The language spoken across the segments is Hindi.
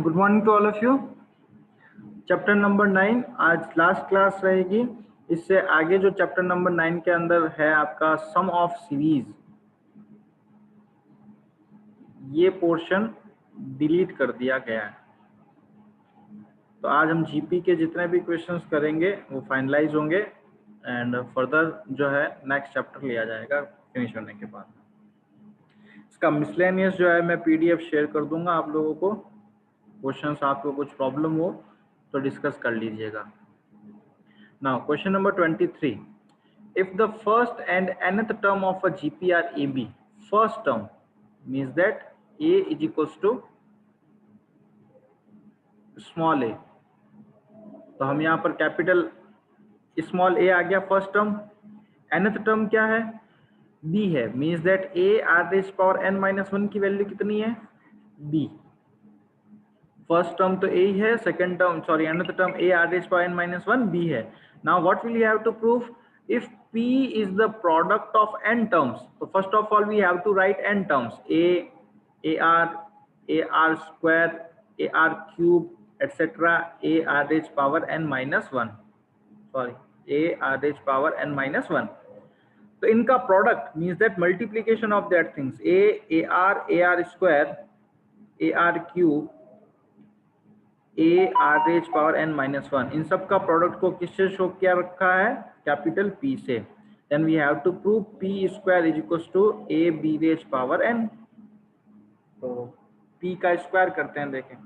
Good morning to all of you. Chapter number 9 आज लास्ट क्लास रहेगी। इससे आगे जो चैप्टर नंबर 9 के अंदर है आपका सम ऑफ सीरीज, ये पोर्शन डिलीट कर दिया गया है। तो आज हम जीपी के जितने भी क्वेश्चंस करेंगे वो फाइनलाइज होंगे एंड फर्दर जो है नेक्स्ट चैप्टर लिया जाएगा फिनिश होने के बाद। इसका मिसलेनियस जो है मैं पीडीएफ शेयर कर दूंगा आप लोगों को। क्वेश्चंस आपको कुछ प्रॉब्लम हो तो डिस्कस कर लीजिएगा। Now question number 23. If the first and nth term of a GP are AB, first term means that A is equals to small a. तो हम यहाँ पर कैपिटल स्मॉल a आ गया फर्स्ट टर्म। nth टर्म क्या है? B है, means that A R raise power n minus 1 की वैल्यू कितनी है? B। फर्स्ट टर्म तो A ही है, second term sorry nth term A R raise power n minus 1 B है। Now what will you have to prove? If P is the product of n terms, so first of all we have to write n terms: AR square, AR cube, etc. A r raised power n minus 1. Sorry, A r raised power n minus 1. So इनका product means that multiplication of that things. AR square, AR cube, A R raise power n minus 1, इन सब का प्रोडक्ट को किससे शो किया रखा है? कैपिटल P से। Then we have to prove P square is equals to A B raise power n। तो P का स्क्वायर करते हैं, देखें।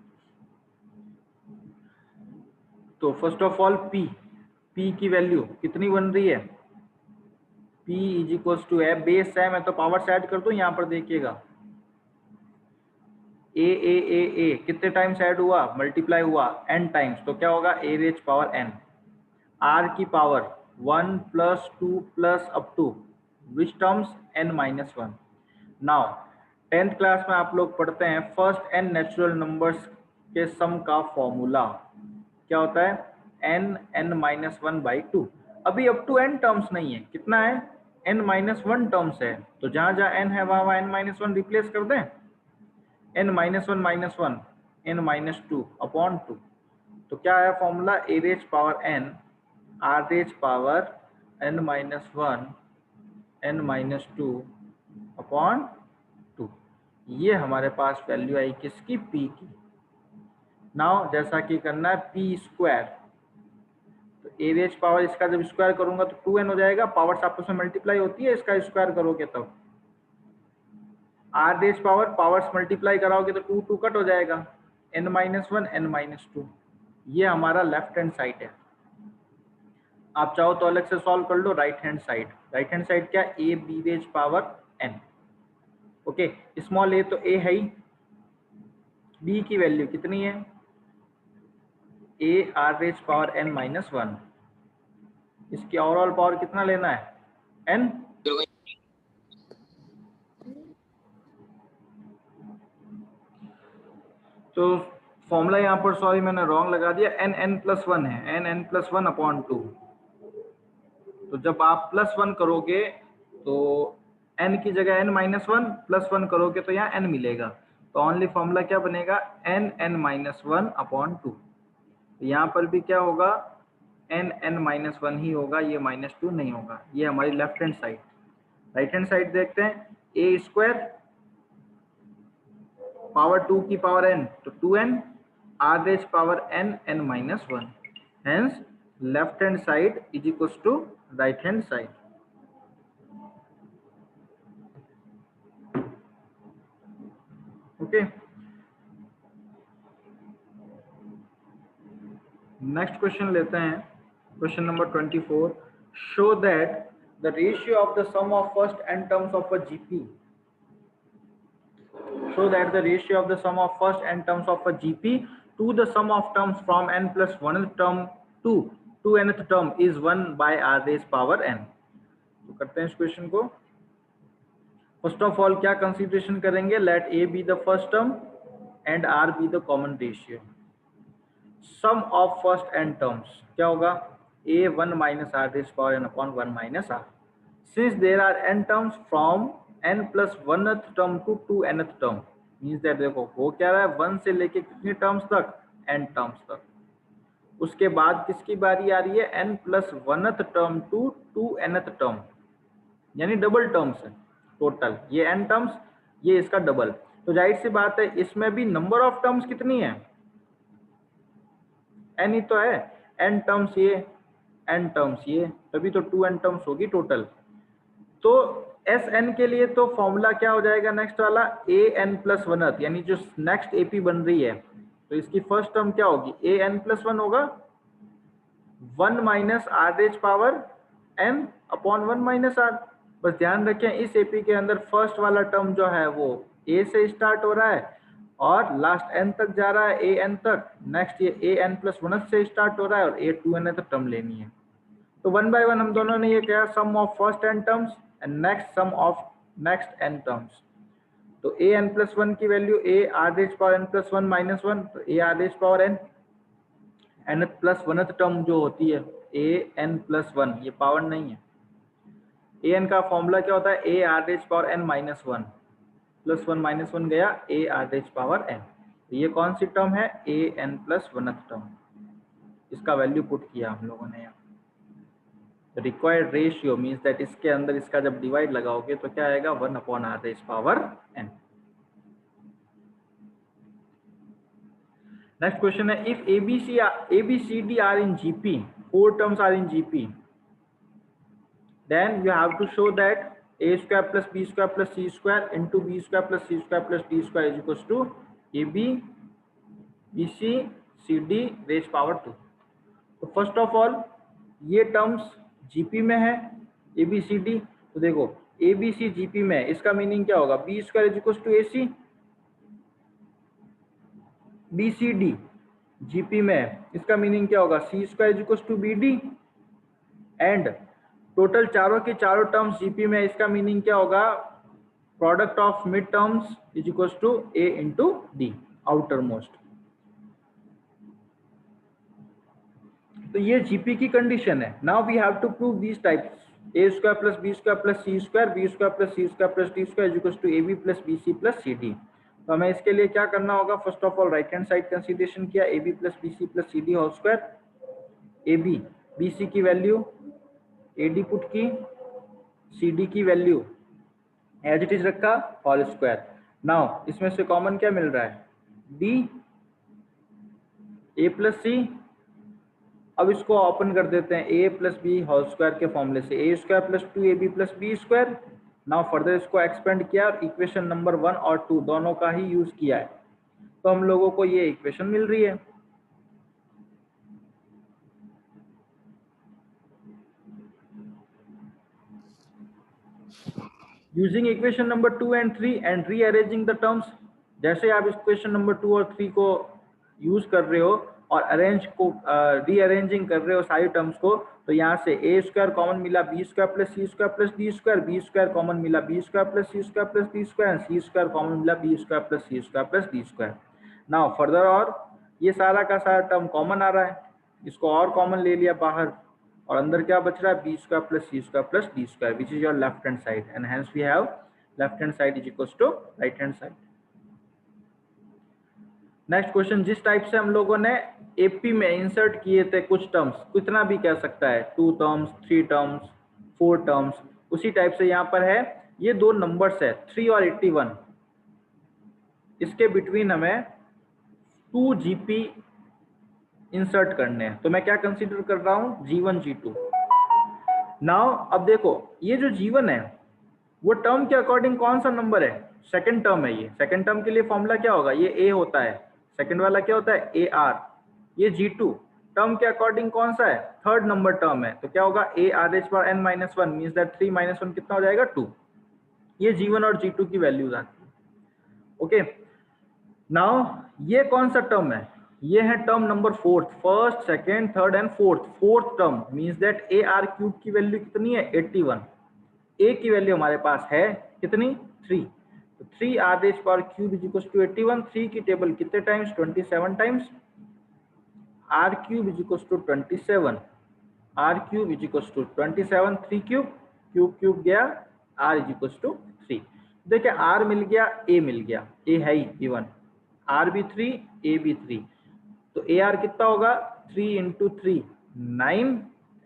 तो फर्स्ट ऑफ ऑल P की वैल्यू कितनी बन रही है? P इज इक्वल्स टू है बेस है, मैं तो पावर से ऐड कर दूं, यहाँ पर देखिएगा ए कितने टाइम्स ऐड हुआ? मल्टीप्लाई हुआ n टाइम्स, तो क्या होगा? A raise power n। R की power 1 plus 2 plus up to which terms n minus 1। Now 10th class में आप लोग पढ़ते हैं फर्स्ट n नेचुरल नंबर्स के सम का फॉर्मूला क्या होता है? n minus 1 by 2। अभी अप टू n टर्म्स नहीं है, कितना है? n माइनस 1 टर्म्स है, तो जहां जहां n है वहां n माइनस 1 रिप्लेस कर दें। n minus 1 n minus 2 upon 2, तो क्या है formula? A raise power n R raise power n minus 1 n minus 2 upon 2। ये हमारे पास वैल्यू आई किसकी? P की। नाउ जैसा कि करना है P स्क्वायर, तो A रेज पावर इसका जब स्क्वायर करूंगा तो 2n हो जाएगा, पावर्स आपस में मल्टीप्लाई होती है, इसका स्क्वायर करोगे तब R raise power powers multiply कराओगे तो 2 कट हो जाएगा, n माइनस 1 n माइनस 2। ये हमारा लेफ्ट हैंड साइड है। आप चाहो तो अलग से सॉल्व कर लो right hand side. Right hand side क्या? A B raise power n। Okay, small a तो a है ही, b की वैल्यू कितनी है? A R raise power n minus 1। इसकी ओवरऑल पावर कितना लेना है? n। तो फॉर्मूला यहाँ पर सॉरी मैंने रॉन्ग लगा दिया, n प्लस 1 है, n प्लस 1 अपॉन 2। तो जब आप प्लस 1 करोगे तो n की जगह n माइनस 1 प्लस 1 करोगे तो यहाँ n मिलेगा, तो ओनली फॉर्मूला क्या बनेगा? n minus 1 upon 2। यहाँ पर भी क्या होगा? n माइनस 1 ही होगा, ये माइनस 2 नहीं होगा। ये हमारी left hand side. Right hand side देखते हैं, a स्क्वायर पावर 2 की पावर n तो 2n R raise power n minus 1। Hence left hand side is equals to right hand side. Okay, next question लेते हैं। Question number 24। Show that the ratio of the sum of first n terms of a GP show that the ratio of the sum of first n terms of a GP to the sum of terms from n plus 1th term to 2nth term is 1 by r raised power n। तो करते हैं इस क्वेश्चन को। फर्स्ट ऑफ ऑल क्या कंसीडरेशन करेंगे? Let a be the first term and r be the common ratio। Sum of first n terms क्या होगा? a 1 minus r raised power n upon 1 minus r। Since there are n terms from n plus 1th term to 2nth term, means that देखो हो क्या रहा है, 1 से लेके कितनी टर्म्स तक, n टर्म्स तक। उसके बाद किसकी बारी आ रही है, n plus 1th term to 2nth term, यानी डबल टर्म्स है टोटल, ये n टर्म्स, ये इसका डबल। तो जाहिर सी बात है इसमें भी नंबर ऑफ टर्म्स कितनी है, n ही तो है, n टर्म्स ये, n टर्म्स ये, तभी तो 2n टर्म्स होगी टोटल। तो एस एन के लिए तो फॉर्मूला क्या हो जाएगा नेक्स्ट वाला, ए एन प्लस 1th, यानी जो नेक्स्ट एपी बन रही है तो इसकी फर्स्ट टर्म क्या होगी, ए एन प्लस 1 होगा, 1 minus R H power N upon 1 minus R. बस ध्यान रखें इस एपी के अंदर फर्स्ट वाला टर्म जो है वो ए से स्टार्ट हो रहा है और लास्ट एन तक जा रहा है, ए एन तक। नेक्स्ट ये ए एन प्लस 1th से स्टार्ट हो रहा है और ए 2n तक टर्म लेनी है। तो 1 बाय 1 हम दोनों ने ये किया, sum of first n terms and next sum of next n terms. तो a n प्लस 1 की value a R H power n plus 1 minus 1, तो a R H power n, n plus 1th term जो होती है a n प्लस 1, ये पावर नहीं है, a n का फॉर्मूला क्या होता है, a R H power n minus 1 plus 1 minus 1 गया a R H power n। तो ये कौन सी टर्म है, a n plus 1th term, इसका वैल्यू पुट किया हम लोगों ने यहाँ। रिक्वायर्ड रेशियो मीन्स दैट इसके अंदर इसका जब डिवाइड लगाओगे तो क्या आएगा, 1 upon R raise power n। Next question है, if ABCD are in GP, 4 terms are in GP, then you have to show that a square plus b square plus c square into b square plus c square plus d square is equals to AB BC CD raise power 2। तो फर्स्ट ऑफ ऑल ये टर्म्स जीपी में है ABCD, तो देखो ABC जीपी में, इसका मीनिंग क्या होगा, B square is equal to AC, BCD GP में इसका मीनिंग क्या होगा, C square is equal to BD, and total चारों के चारों टर्म्स जीपी में, इसका मीनिंग क्या होगा, product of mid terms is equal to A into D outer most. तो ये जीपी की कंडीशन है। Now we have to prove these types, a square plus b square plus c square, b square plus c square plus d square is equal to ab plus bc plus cd। तो हमें इसके लिए क्या करना होगा, first of all right hand side consideration किया, ab plus bc plus cd whole square, ab bc की वैल्यू ad पुट की, cd की वैल्यू एज इट इज रखा होल स्क्वायर। नाउ इसमें से कॉमन क्या मिल रहा है, b a प्लस c, अब इसको ओपन कर देते हैं a plus B whole square के फॉर्मूले से, a square plus 2ab plus B square. Now further इसको एक्सपेंड किया और इक्वेशन नंबर 1 और 2 दोनों का ही यूज किया है, तो हम लोगों को ये इक्वेशन मिल रही है। Using equation number 2 and 3 and rearranging the terms, जैसे आप इक्वेशन नंबर 2 और 3 को यूज कर रहे हो और अरेंज को रीअरेंजिंग कर रहे हो सारी टर्म्स को, तो यहाँ से ए स्क्वायर कॉमन मिला B square plus C square plus D square, B square common मिला B square plus C square plus D square, C square common मिला B square plus C square plus D square. Now further और ये सारा का सारा टर्म कॉमन आ रहा है, इसको और कॉमन ले लिया बाहर और अंदर क्या बच रहा है, B square plus C square plus D square which is your left hand side, and hence we have left hand side is equal to right hand side. Next question, जिस टाइप से हम लोगों ने एपी में इंसर्ट किए थे कुछ टर्म्स, कितना भी कह सकता है, 2 टर्म्स 3 टर्म्स 4 टर्म्स, उसी टाइप से यहाँ पर है ये दो नंबर्स है 3 और 81, इसके बिटवीन हमें 2 जीपी इंसर्ट करने हैं। तो मैं क्या कंसीडर कर रहा हूँ, G1 G2। नाउ अब देखो ये जो G1 है वो टर्म के अकॉर्डिंग कौन सा नंबर है, सेकंड टर्म है। ये सेकंड टर्म के लिए फॉर्मूला क्या होगा, ये A होता है, सेकंड वाला क्या होता है AR। ये G2 टर्म के अकॉर्डिंग कौन सा है, थर्ड नंबर टर्म है, तो क्या होगा A R H पर n minus 1 means that 3 minus 1 कितना हो जाएगा 2। ये G1 और G2 की वैल्यूज आती है। ओके, नाउ ये कौन सा टर्म है, ये है term number 4, first second third and fourth term means that AR cube की वैल्यू कितनी है 81, A की वैल्यू हमारे पास है कितनी 3, तो 3 R H power cube is equal to 81, 3 की टेबल कितने times 27 times, R cube is equal to 27, R cube is equal to 27, 3 cube cube cube गया, आर इज इक्वल टू 3। देखिए आर मिल गया, ए मिल गया, ए है ही इवन, आर भी 3, ए भी 3, तो ए आर कितना होगा 3 इंटू 3 9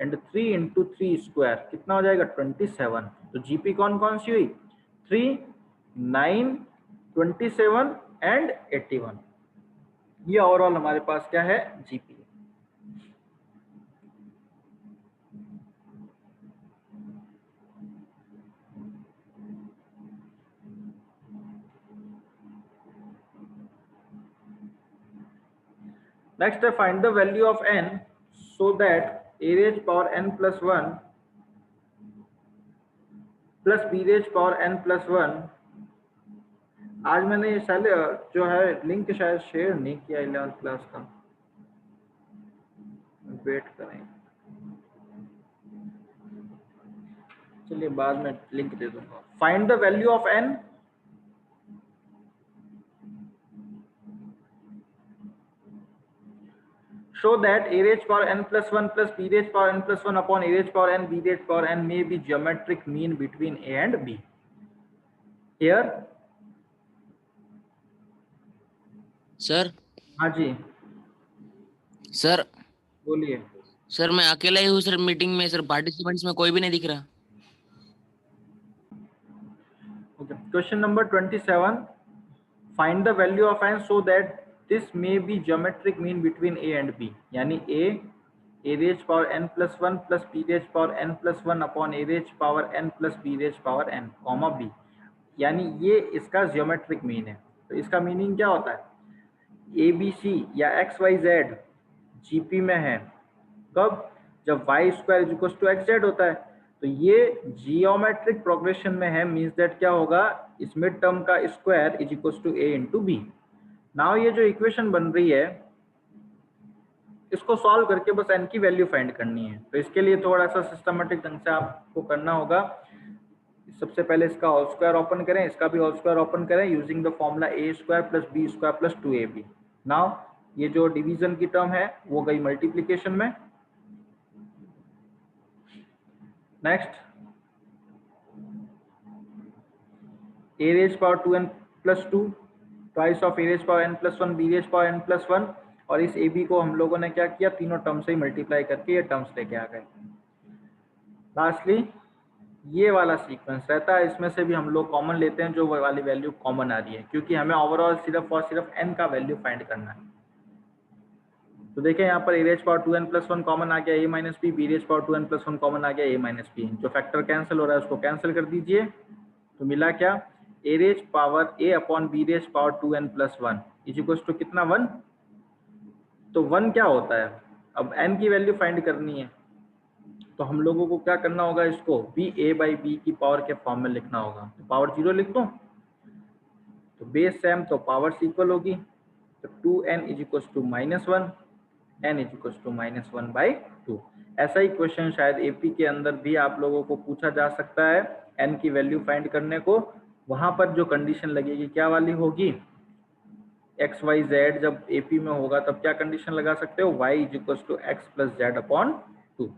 एंड 3 इंटू 3 स्क्वायर कितना हो जाएगा 27। तो जीपी कौन कौन सी हुई 3, 9, 27 एंड 81। ये ओवरऑल हमारे पास क्या है जीपी। नेक्स्ट है find the value of n so that a raise power n plus 1 plus b raise power n plus 1। आज मैंने ये साले जो है लिंक शायद शेयर नहीं किया 11th क्लास का, वेट करें, चलिए बाद में लिंक दे दूंगा। Find the value of n show that a raised power n plus 1 plus b raised power n plus 1 upon a raised power n b raised power n may be geometric mean between a and b। Here सर। हाँ जी सर बोलिए। सर मैं अकेला ही हूँ सर मीटिंग में, सर पार्टिसिपेंट्स में कोई भी नहीं दिख रहा। Question number 27, find the value of n so that this may be geometric mean between a and b, यानी a raise power n plus 1 plus b raise power n plus 1 upon a raise power n plus b raise power n comma b, यानी ये इसका ज्योमेट्रिक मीन है। तो इसका मीनिंग क्या होता है ए बी सी या एक्स वाई जेड जीपी में है कब, जब Y square is equal to X Z होता है। तो ये जियोमेट्रिक प्रोग्रेशन में है, मीन्स दैट क्या होगा इस मिड टर्म का square is equal to A into B. Now ये जो इक्वेशन बन रही है इसको सॉल्व करके बस n की वैल्यू फाइंड करनी है। तो इसके लिए थोड़ा सा सिस्टमेटिक ढंग से आपको करना होगा। सबसे पहले इसका होल स्क्वायर ओपन करें, इसका भी होल स्क्वायर ओपन करें using the formula A square plus B square plus 2ab। Now ये जो डिवीजन की टर्म है वो गई मल्टीप्लिकेशन में। Next a raise power 2n plus 2 twice of a raise power n plus 1 b raise power n plus 1, और इस ab को हम लोगों ने क्या किया तीनों टर्म से ही मल्टीप्लाई करके ये टर्म्स लेके आ गए। लास्टली ये वाला सीक्वेंस रहता है, इसमें से भी हम लोग कॉमन लेते हैं जो वो वाली वैल्यू कॉमन आ रही है, क्योंकि हमें ओवरऑल सिर्फ और सिर्फ n का वैल्यू फाइंड करना है। तो देखें यहाँ पर a raise power 2n plus 1 common आ गया, a minus B, b raise power 2n plus 1 common आ गया, a माइनस बी। जो फैक्टर कैंसिल हो रहा है उसको कैंसिल कर दीजिए, तो मिला क्या a raise power a upon b raise power 2n plus 1 is equal to कितना 1। तो 1 क्या होता है, अब n की वैल्यू फाइंड करनी है तो हम लोगों को क्या करना होगा, इसको भी a बाई बी की पावर के फॉर्म में लिखना होगा। तो पावर 0 लिख दो, तो बेस सेम तो पावर इक्वल होगी, तो 2n is equal to minus 1, n is equal to minus 1 by 2। ऐसा ही क्वेश्चन शायद एपी के अंदर भी आप लोगों को पूछा जा सकता है n की वैल्यू फाइंड करने को। वहां पर जो कंडीशन लगेगी क्या वाली होगी, एक्स वाई जेड जब एपी में होगा तब क्या कंडीशन लगा सकते हो, y इज equal to X plus Z upon 2।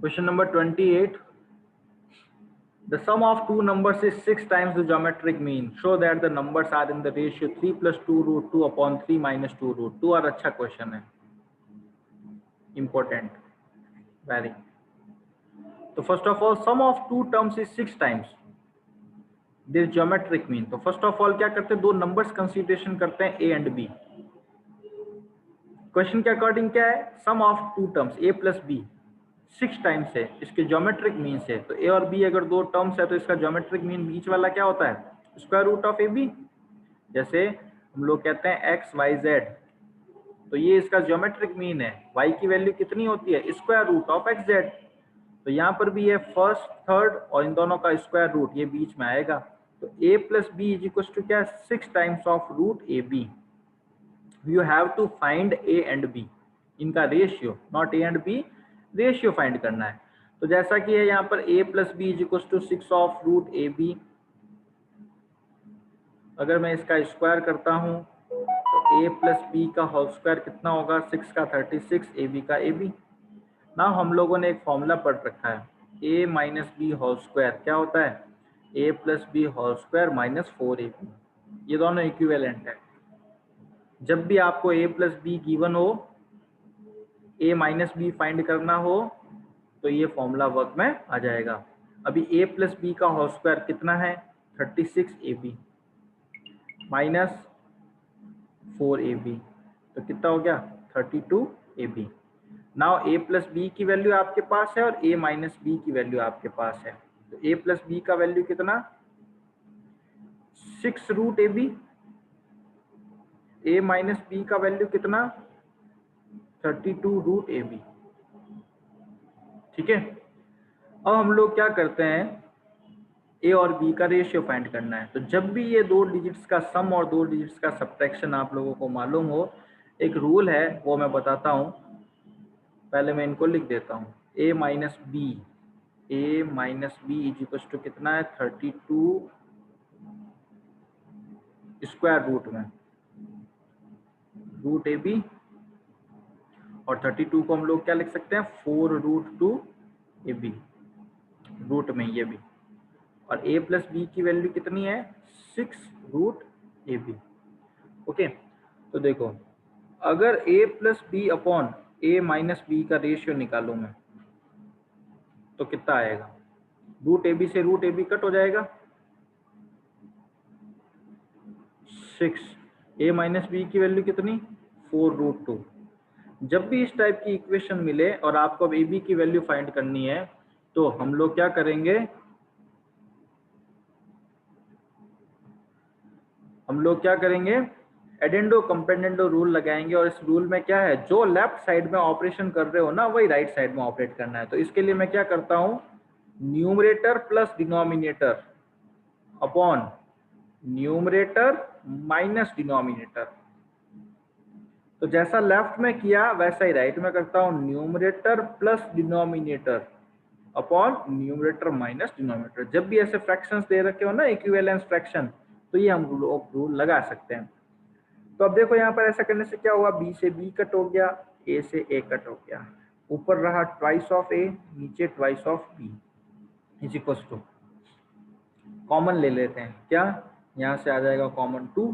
Question number 28. The sum of two numbers is 6 times the geometric mean. Show that the numbers are in the ratio 3 plus 2 root 2 upon 3 minus 2 root 2। और अच्छा क्वेश्चन है, important, very। तो first of all sum of two terms is 6 times this geometric mean. तो फर्स्ट ऑफ ऑल क्या करते हैं, दो नंबर्स कंसीडरेशन करते हैं a एंड b। क्वेश्चन के अकॉर्डिंग क्या है, sum of two terms a plus b 6 times है, इसके ज्योमेट्रिक मीन से। तो a और b अगर दो टर्म्स है तो इसका ज्योमेट्रिक मीन बीच वाला क्या होता है square root of A B. जैसे हम लोग कहते हैं एक्स वाई जेड, तो ये इसका ज्योमेट्रिक मीन है, y की वैल्यू कितनी होती है square root of X Z. तो यहाँ पर भी ये फर्स्ट थर्ड और इन दोनों का स्क्वायर रूट ये बीच में आएगा। तो a plus B is equal to क्या 6 times of root A B. You have to find a and b, इनका ratio, not a and b, ratio find करना है। तो जैसा कि है यहाँ पर a plus B is equal to 6 of root A B. अगर मैं इसका स्क्वायर करता हूँ तो a प्लस बी का होल स्क्वायर कितना होगा 6 का 36, ए बी का ए बी। ना हम लोगों ने एक फॉर्मूला पढ़ रखा है A minus B whole square क्या होता है, A plus B whole square minus 4ab। ये दोनों इक्विवेलेंट है। जब भी आपको ए प्लस बी गिवन हो, ए माइनस बी फाइंड करना हो, तो ये फॉर्मूला वर्क में आ जाएगा। अभी ए प्लस बी का होल स्क्वायर कितना है, 36ab माइनस 4ab, तो कितना हो गया 32ab। Now A plus B की वैल्यू आपके पास है और ए माइनस बी की वैल्यू आपके पास है। तो ए प्लस बी का वैल्यू कितना, 6 root A B, A minus B का वैल्यू कितना 32 रूट ए बी। ठीक है, अब हम लोग क्या करते हैं, ए और बी का रेशियो फाइंड करना है। तो जब भी ये दो डिजिट्स का सम और दो डिजिट्स का सब्ट्रैक्शन आप लोगों को मालूम हो, एक रूल है वो मैं बताता हूँ। पहले मैं इनको लिख देता हूँ, A minus B is equal to कितना है 32 स्क्वायर रूट में रूट ए बी, और 32 को हम लोग क्या लिख सकते हैं 4 रूट 2 ए बी, रूट में ये भी, और a प्लस बी की वैल्यू कितनी है 6 रूट ए बी। ओके, तो देखो अगर a plus B upon A minus B का रेशियो निकालूं मैं, तो कितना आएगा, रूट ए बी से रूट ए बी कट हो जाएगा, 6, a माइनस बी की वैल्यू कितनी 4 रूट 2। जब भी इस टाइप की इक्वेशन मिले और आपको अब ए बी की वैल्यू फाइंड करनी है, तो हम लोग क्या करेंगे, एडेंडो कंपेंडेंडो रूल लगाएंगे। और इस रूल में क्या है, जो लेफ्ट साइड में ऑपरेशन कर रहे हो ना, वही राइट साइड में ऑपरेट करना है। तो इसके लिए मैं क्या करता हूं, numerator plus denominator upon numerator minus denominator. तो जैसा लेफ्ट में किया वैसा ही राइट में करता हूं, numerator plus denominator upon numerator minus denominator. जब भी ऐसे फ्रैक्शंस दे रखे हो ना, इक्विवेलेंस फ्रैक्शन, तो ये हम रूल लगा सकते हैं। तो अब देखो यहाँ पर ऐसा करने से क्या हुआ, बी से बी कट हो गया, ए से ए कट हो गया, ऊपर रहा ट्वाइस ऑफ ए, नीचे twice of B is equal to, common ले लेते हैं, क्या यहाँ से आ जाएगा कॉमन 2,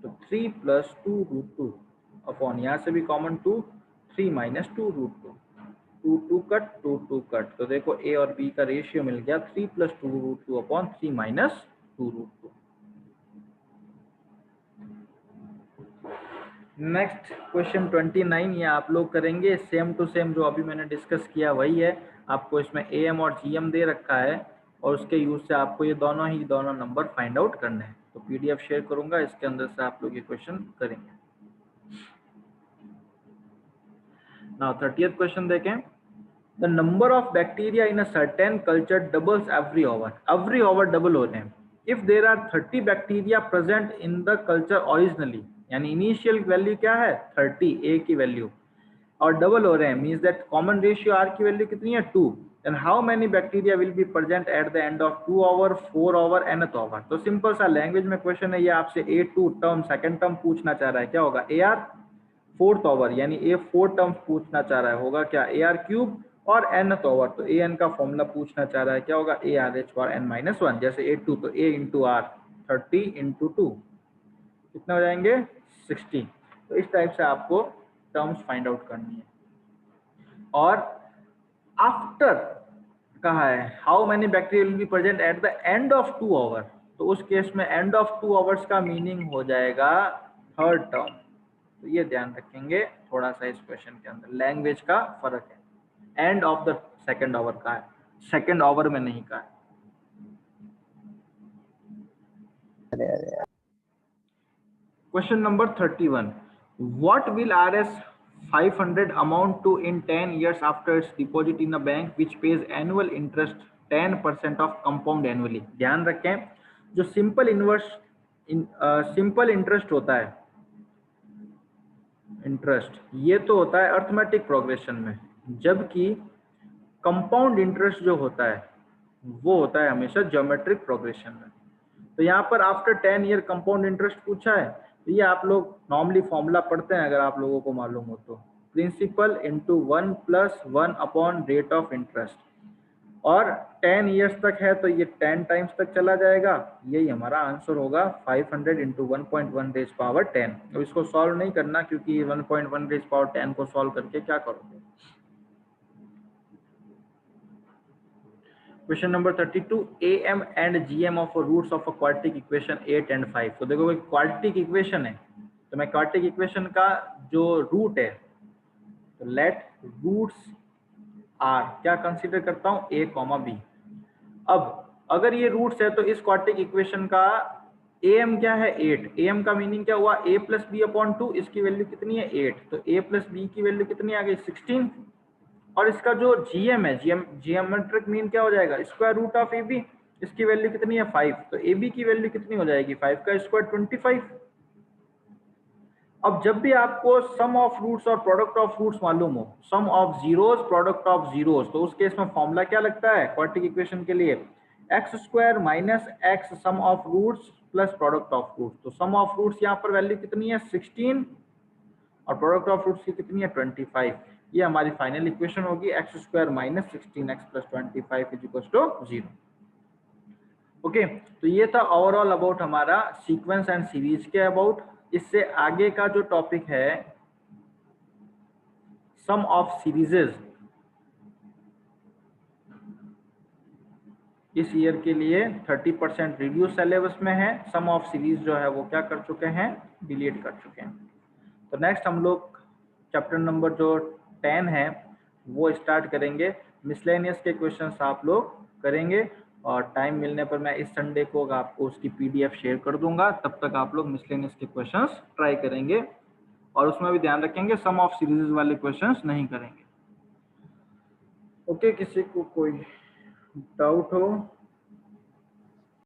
तो 3 प्लस 2 रूट 2 अपॉन यहाँ से भी common 2, 3 minus 2 root 2, 2 2 cut 2 2 cut. तो देखो ए और बी का रेशियो मिल गया 3 plus 2 root 2 upon 3 minus 2 root 2। Next question 29, ये आप लोग करेंगे सेम टू सेम जो अभी मैंने डिस्कस किया वही है। आपको इसमें ए एम और जी एम दे रखा है, और उसके यूज से आपको ये दोनों नंबर फाइंड आउट करने हैं। तो पीडीएफ शेयर करूंगा, इसके अंदर से आप लोग ये क्वेश्चन करेंगे। नाउ 30th क्वेश्चन देखें, the number of bacteria in a certain culture doubles every hour double हो रहे हैं। If there are 30 bacteria present in the culture originally, यानी इनिशियल वैल्यू क्या है 30 ए की वैल्यू, और डबल हो रहे हैं, means that common ratio R की वैल्यू कितनी है 2, then how many bacteria will be present at the end of 2 hour, 4 hour, nth hour. तो सिंपल सा लैंग्वेज में क्वेश्चन है, ये आपसे A2 टर्म सेकंड टर्म पूछना चाह रहा है, क्या होगा AR 4th आवर, यानी A 4 टर्म्स पूछना चाह रहा है, होगा क्या AR क्यूब, और nth आवर तो AN का फॉर्मूला पूछना चाह रहा है, क्या होगा ARH पावर n माइनस 1। जैसे A2 तो A इंटू आर, 30 इंटू 2 कितना हो जाएंगे 60। तो इस टाइप से आपको टर्म्स फाइंड आउट करनी है। और आफ्टर कहा है how many bacteria will be present at the end of 2 hour, तो उस केस में एंड ऑफ 2 आवर्स का मीनिंग हो जाएगा थर्ड टर्म। तो ये ध्यान रखेंगे थोड़ा सा इस क्वेश्चन के अंदर, लैंग्वेज का फर्क है, end of the second hour का है, सेकंड आवर में नहीं का है। Question number 31, what will RS 500 amount to in 10 years after its deposit in a bank which pays annual interest 10% of compound annually। ध्यान रखें, जो सिंपल इंटरेस्ट होता है, इंटरेस्ट ये तो होता है अर्थमेटिक प्रोग्रेशन में, जबकि कंपाउंड इंटरेस्ट जो होता है वो होता है हमेशा ज्योमेट्रिक प्रोग्रेशन में। तो यहाँ पर आफ्टर 10 ईयर कंपाउंड इंटरेस्ट पूछा है, तो ये आप लोग नॉर्मली फॉर्मूला पढ़ते हैं, अगर आप लोगों को मालूम हो तो, principal into 1 plus 1 upon rate of interest. और 10 ईयर्स तक है तो ये 10 टाइम्स तक चला जाएगा। यही हमारा आंसर होगा 500 इंटू 1.1 रेज पावर 10। अब इसको सॉल्व नहीं करना क्योंकि 1.1 रेज पावर 10 को सॉल्व करके क्या करोगे। Question number 32, AM and GM of roots of a quadratic equation 8 and 5। तो देखो क्वाड्रेटिक इक्वेशन है तो मैं क्वाड्रेटिक इक्वेशन का जो रूट है तो लेट रूट्स आर क्या कंसीडर करता हूं a, b। अब अगर ये रूट्स है तो इस क्वाड्रेटिक इक्वेशन का am क्या है 8। am का मीनिंग क्या हुआ a प्लस बी अपॉन 2, इसकी वैल्यू कितनी है 8, तो a प्लस बी की वैल्यू कितनी आ गई 16। और इसका जो जीएम है जियोमेट्रिक मीन क्या हो जाएगा स्क्वायर रूट ऑफ ab, इसकी वैल्यू कितनी है 5, तो ab की वैल्यू कितनी हो जाएगी 5 का स्क्वायर 25। अब जब भी आपको सम ऑफ रूट्स और प्रोडक्ट ऑफ रूट्स मालूम हो, sum of zeros product of zeros, तो उस केस में फॉर्मूला क्या लगता है क्वाड्रेटिक इक्वेशन के लिए X square minus X sum of roots plus product of roots. तो सम ऑफ रूट्स यहाँ पर वैल्यू कितनी है 16 और प्रोडक्ट ऑफ रूट्स की कितनी है 25। ये हमारी फाइनल इक्वेशन होगी X square minus 16x plus 25 is equal to 0। Okay, तो ये था ओवरऑल अबाउट हमारा सीक्वेंस एंड सीरीज के अबाउट। इससे आगे का जो टॉपिक है सम ऑफ सीरीजेज, इस ईयर के लिए 30% रिव्यू सिलेबस में है। सम ऑफ सीरीज जो है वो क्या कर चुके हैं डिलीट कर चुके हैं। तो नेक्स्ट हम लोग चैप्टर नंबर जो 10 है वो स्टार्ट करेंगे। मिसलेनियस के क्वेश्चंस आप लोग करेंगे और टाइम मिलने पर मैं इस संडे को आपको उसकी PDF शेयर कर दूंगा। तब तक आप लोग मिसलेनियस के क्वेश्चंस ट्राई करेंगे और उसमें भी ध्यान रखेंगे सम ऑफ सीरीज वाले क्वेश्चंस नहीं करेंगे। ओके, किसी को कोई डाउट हो